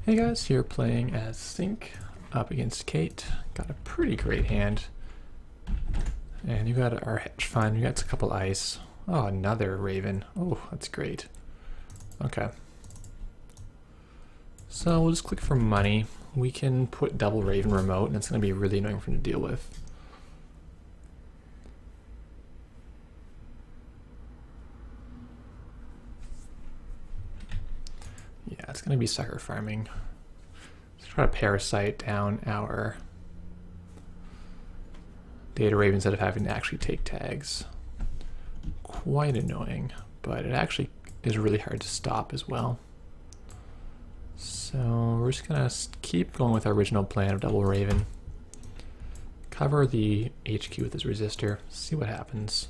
Hey guys, here playing as Sync up against Kate. Got a pretty great hand. And you got our hedge fund, you got a couple ice. Oh, another raven. Oh, that's great. Okay. So we'll just click for money. We can put double raven remote, and it's going to be really annoying for him to deal with. Yeah, it's going to be sucker farming. Let's try to parasite down our data raven instead of having to actually take tags. Quite annoying, but it actually is really hard to stop as well. So we're just going to keep going with our original plan of double raven. Cover the HQ with his resistor, see what happens.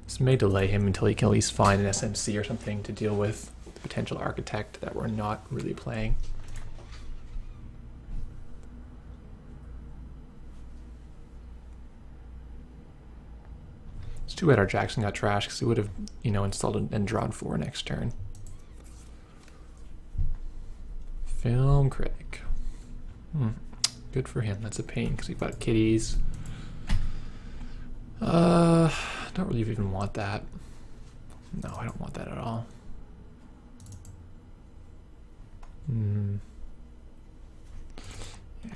This may delay him until he can at least find an SMC or something to deal with the potential architect that we're not really playing. It's too bad our Jackson got trashed because he would have, installed and drawn 4 next turn. Film critic. Good for him. That's a pain because we've got kitties. Don't really even want that. No, I don't want that at all. Yeah,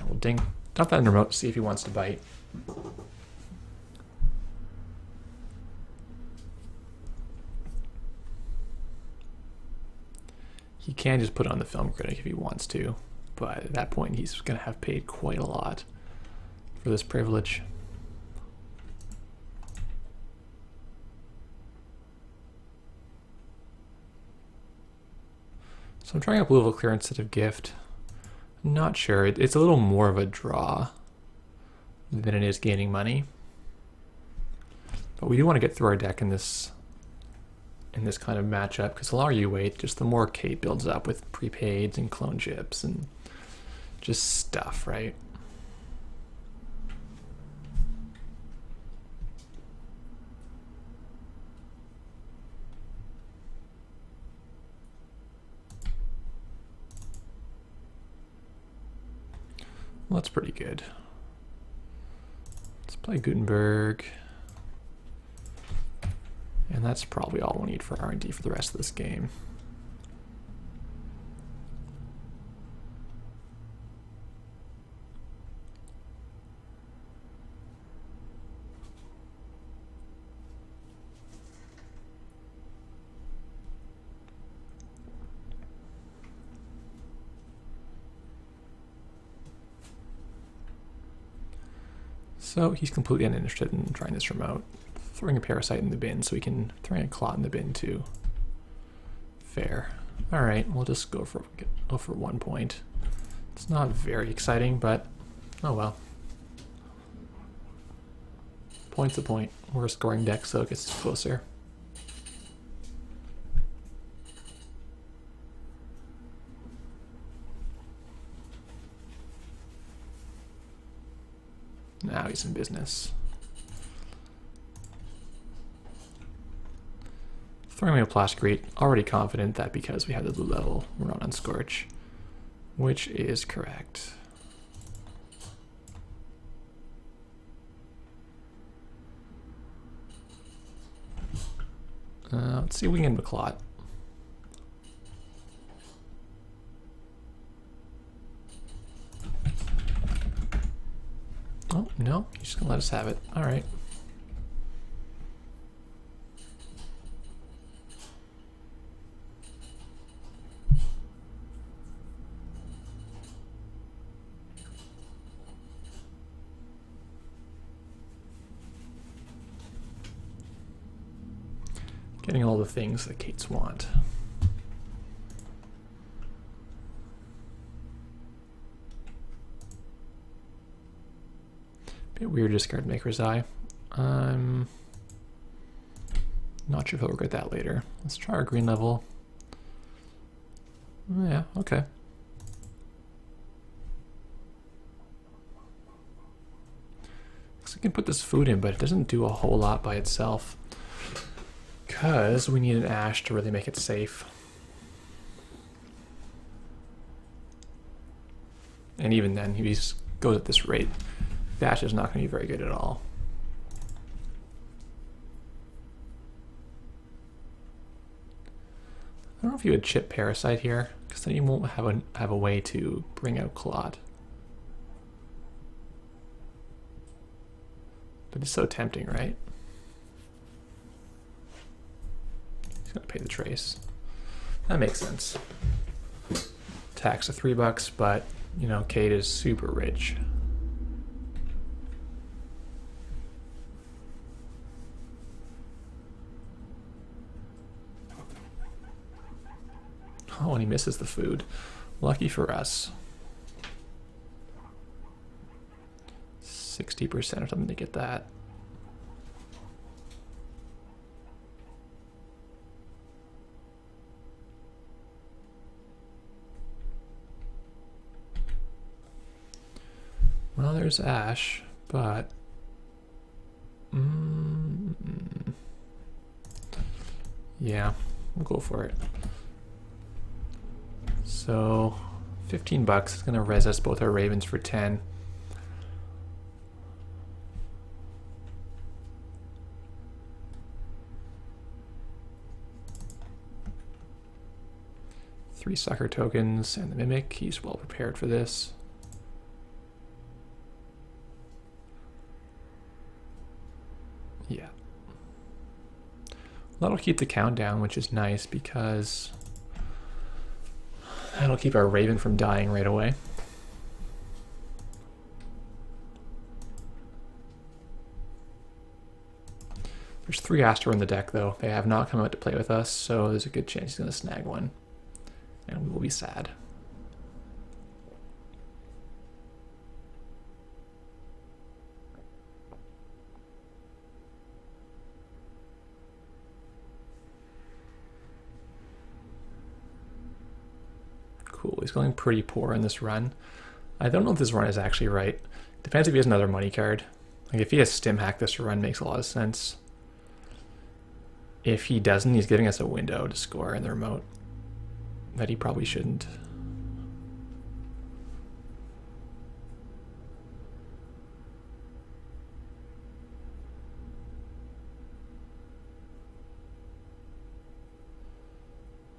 we'll dump that in the remote to see if he wants to bite. He can just put it on the film critic if he wants to, but at that point he's going to have paid quite a lot for this privilege. So I'm trying a blue level clearance instead of gift. I'm not sure. It's a little more of a draw than it is gaining money. But we do want to get through our deck in this kind of matchup, because the longer you wait, just the more Kate builds up with prepaids and clone chips and just stuff, right? Well, that's pretty good. Let's play Gutenberg. And that's probably all we'll need for R&D for the rest of this game. So he's completely uninterested in trying this remote. Throwing a parasite in the bin so we can throw a clot in the bin too. Fair. Alright, we'll just go for 1 point. It's not very exciting, but oh well. Point's a point. We're a scoring deck, so it gets closer. Now he's in business. Throwing away a plastic crate, already confident that because we have the blue level, we're not on Scorch, which is correct. Let's see if we can get McClot. Oh, no, he's just gonna let us have it. All right. Getting all the things that Kate's want. Bit weird discard Maker's Eye. I'm not sure if he'll regret that later. Let's try our green level. Yeah, okay. So we can put this food in, but it doesn't do a whole lot by itself. Because we need an ash to really make it safe. And even then, if he goes at this rate, Dash is not going to be very good at all. I don't know if you would chip Parasite here, because then you won't have a way to bring out Clot. But it's so tempting, right? He's gonna pay the trace. That makes sense. Tax of $3, but you know, Kate is super rich. Oh, and he misses the food. Lucky for us. 60% or something to get that. Well, there's Ash, but yeah, we'll go for it. So $15 is going to res us both our Ravens for 10. Three sucker tokens and the Mimic. He's well prepared for this. Yeah. That'll keep the count down, which is nice because that'll keep our Raven from dying right away. There's 3 Astro in the deck though. They have not come out to play with us, so there's a good chance he's going to snag one. And we will be sad. Cool, he's going pretty poor in this run. I don't know if this run is actually right. Depends if he has another money card. Like if he has Stim Hack, this run makes a lot of sense. If he doesn't, he's giving us a window to score in the remote that he probably shouldn't.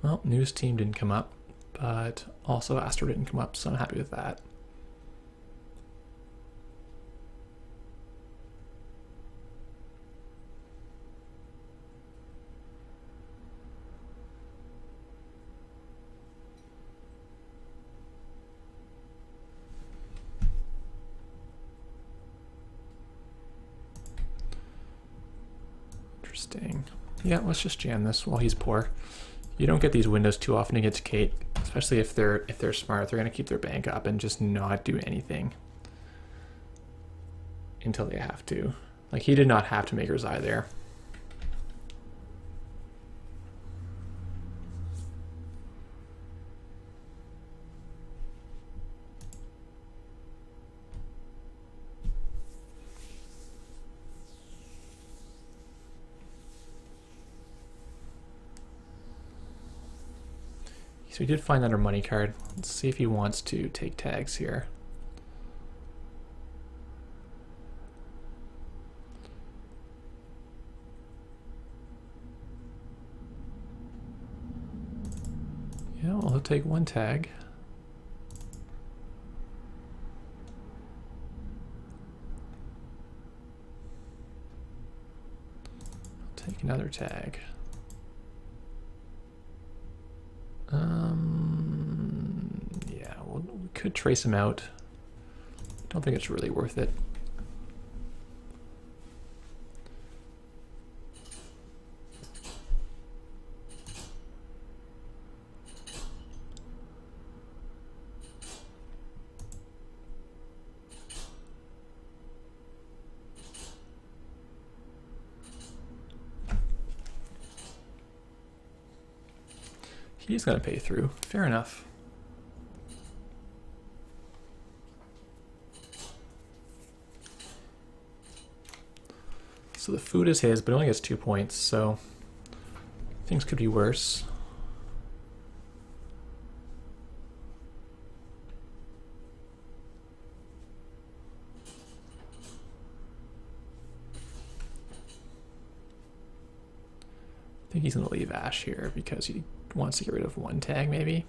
Well, news team didn't come up, but also Astro didn't come up, so I'm happy with that. Interesting. Yeah, let's just jam this while he's poor. You don't get these windows too often against Kate, especially if they're smart. They're gonna keep their bank up and just not do anything until they have to. Like he did not have to make her Zai there. So he did find another money card. Let's see if he wants to take tags here. Yeah, well, he'll take one tag. I'll take another tag. Yeah, well, we could trace him out. Don't think it's really worth it. He's going to pay through. Fair enough. So the food is his, but he only gets 2 points, so things could be worse. think he's going to leave Ash here because he wants to get rid of one tag, maybe.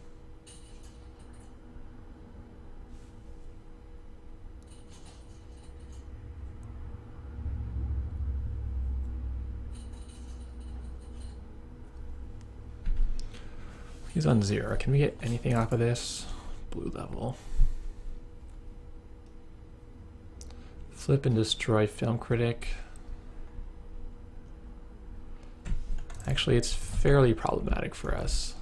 He's on 0. Can we get anything off of this? Blue level. Flip and destroy Film Critic. Actually, it's fairly problematic for us.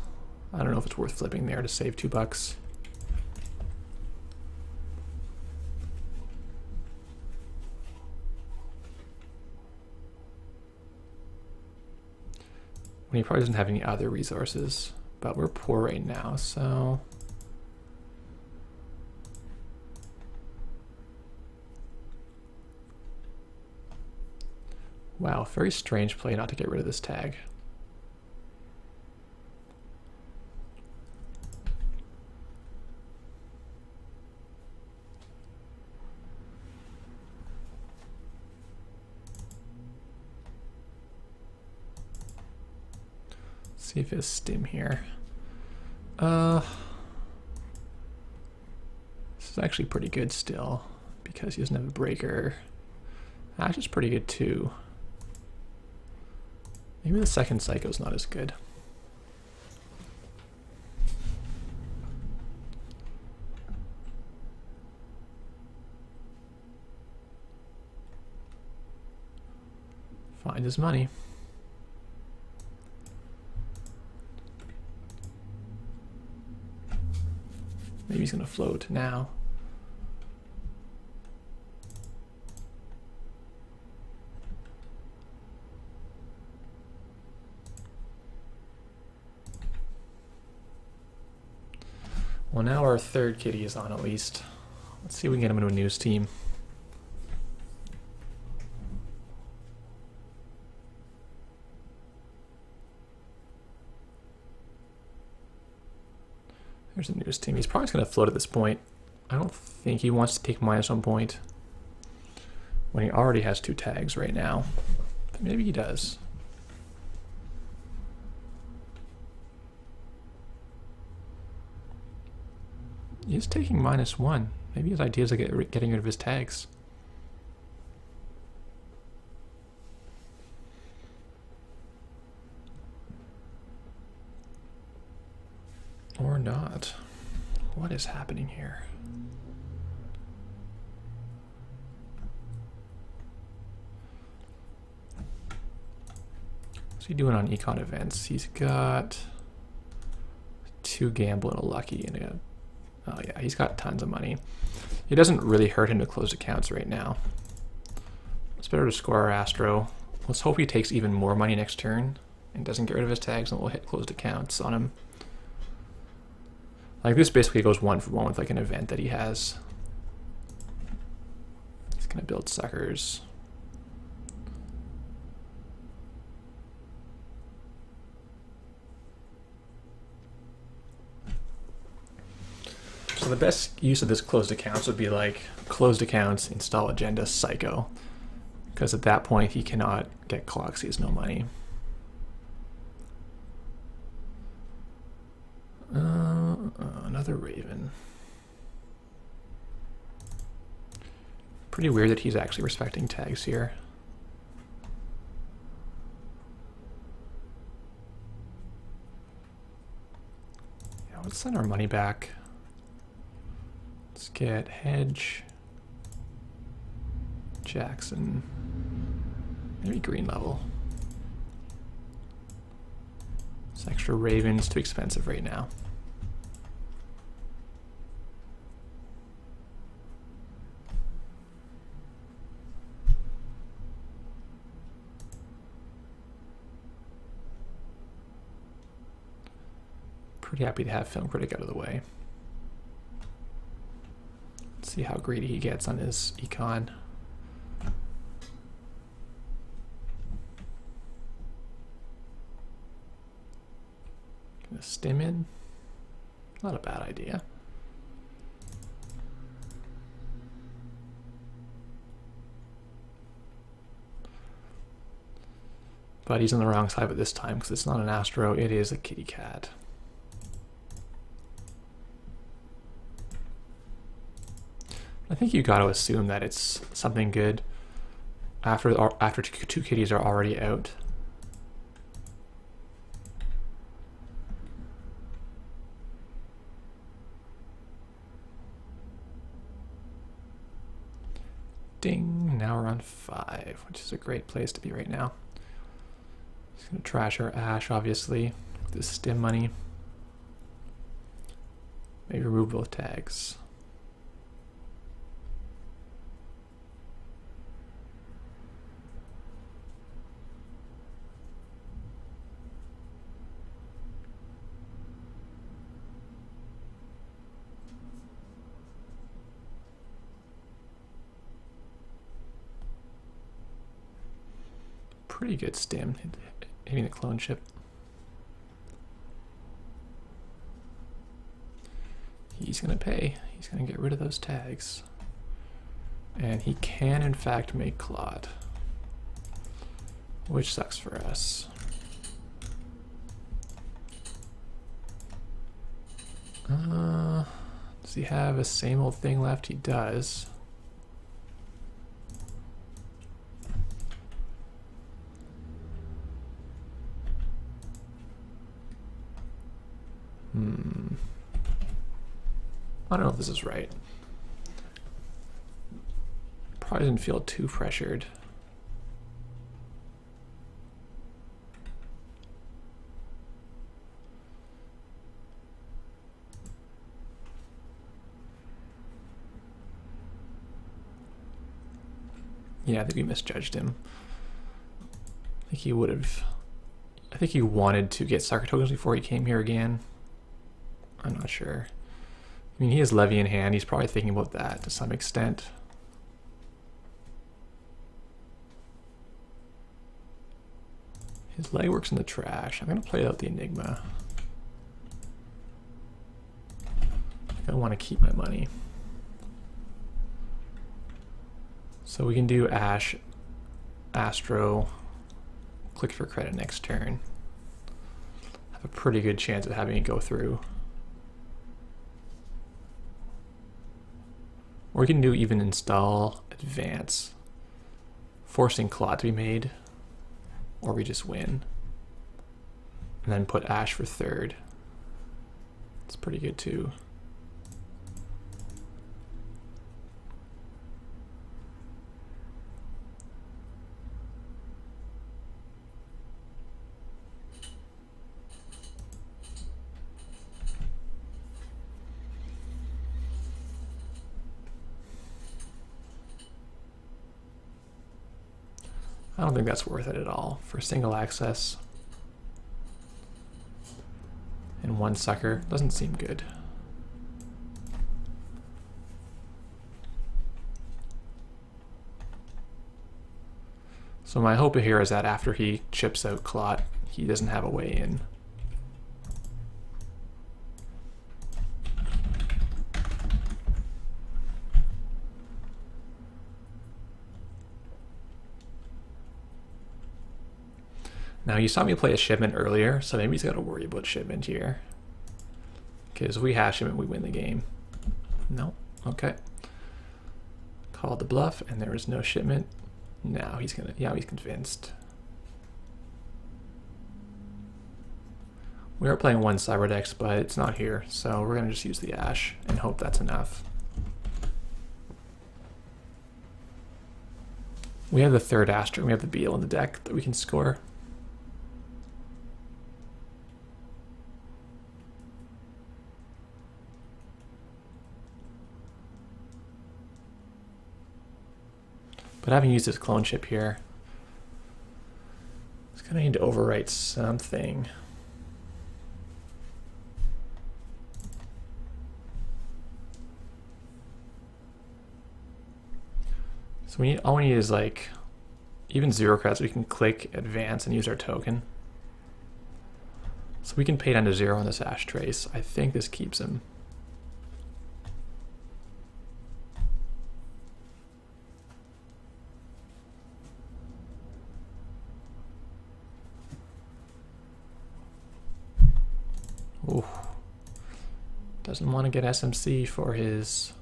I don't know if it's worth flipping there to save $2. When he probably doesn't have any other resources. But we're poor right now, so... Wow, very strange play not to get rid of this tag. See if it's stim here. This is actually pretty good still because he doesn't have a breaker. Ash is pretty good too. Maybe the second Psycho's not as good. Find his money. Maybe he's going to float now. Well, now our third kitty is on at least. Let's see if we can get him into a news team. There's a news team. He's probably just going to float at this point. I don't think he wants to take -1 point when he already has 2 tags right now. But maybe he does. He's taking -1. Maybe his idea is getting rid of his tags. Or not. What is happening here? What's he doing on econ events? He's got 2 gamble and a lucky and a... Oh yeah, he's got tons of money. It doesn't really hurt him to close accounts right now. It's better to score our Astro. Let's hope he takes even more money next turn and doesn't get rid of his tags, and we'll hit closed accounts on him. Like, this basically goes 1 for 1 with like an event that he has. He's gonna build suckers. So the best use of this closed accounts would be like closed accounts, install agenda, psycho. Because at that point he cannot get clocks, he has no money. Another Raven. Pretty weird that he's actually respecting tags here. Yeah, let's send our money back. Let's get Hedge, Jackson, maybe green level. This extra Raven's too expensive right now. Pretty happy to have Film Critic out of the way. Let's see how greedy he gets on his econ. Gonna stim in. Not a bad idea. But he's on the wrong side of it this time because it's not an Astro, it is a kitty cat. I think you got to assume that it's something good after two kitties are already out. Ding, now we're on 5, which is a great place to be right now. Just gonna trash our Ash, obviously, with this stim money. Maybe remove both tags. Pretty good stim, hitting the clone chip. He's gonna pay. He's gonna get rid of those tags. And he can in fact make clot, which sucks for us. Does he have a same old thing left? He does. I don't know if this is right. Probably didn't feel too pressured. Yeah, I think we misjudged him. I think he would have. I think he wanted to get soccer tokens before he came here again. I'm not sure. I mean, he has Levy in hand. He's probably thinking about that to some extent. His legwork's in the trash. I'm going to play out the Enigma. I want to keep my money. So we can do Ash, Astro, click for credit next turn. Have a pretty good chance of having it go through. Or we can do even install advance, forcing clot to be made, or we just win. And then put Ash for third. It's pretty good too. I don't think that's worth it at all for single access. And one sucker doesn't seem good. So my hope here is that after he chips out clot, he doesn't have a way in. Now you saw me play a shipment earlier, so maybe he's got to worry about shipment here. Because if we have shipment, we win the game. No, okay. Called the bluff, and there is no shipment. Now he's gonna, yeah, he's convinced. We are playing one Cyberdex, but it's not here, so we're gonna just use the Ash and hope that's enough. We have the third Astro, and we have the Beetle in the deck that we can score. But having used this clone chip here, it's gonna need to overwrite something. So all we need is like, even 0 credits, we can click advance and use our token. So we can pay down to 0 on this Ash Trace. I think this keeps him. Ooh. Doesn't want to get SMC for his...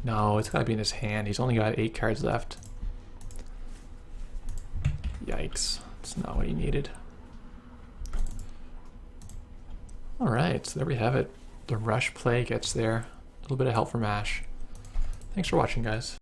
No, it's got to be in his hand. He's only got 8 cards left. Yikes. That's not what he needed. Alright, so there we have it. The rush play gets there. A little bit of help from Ash. Thanks for watching, guys.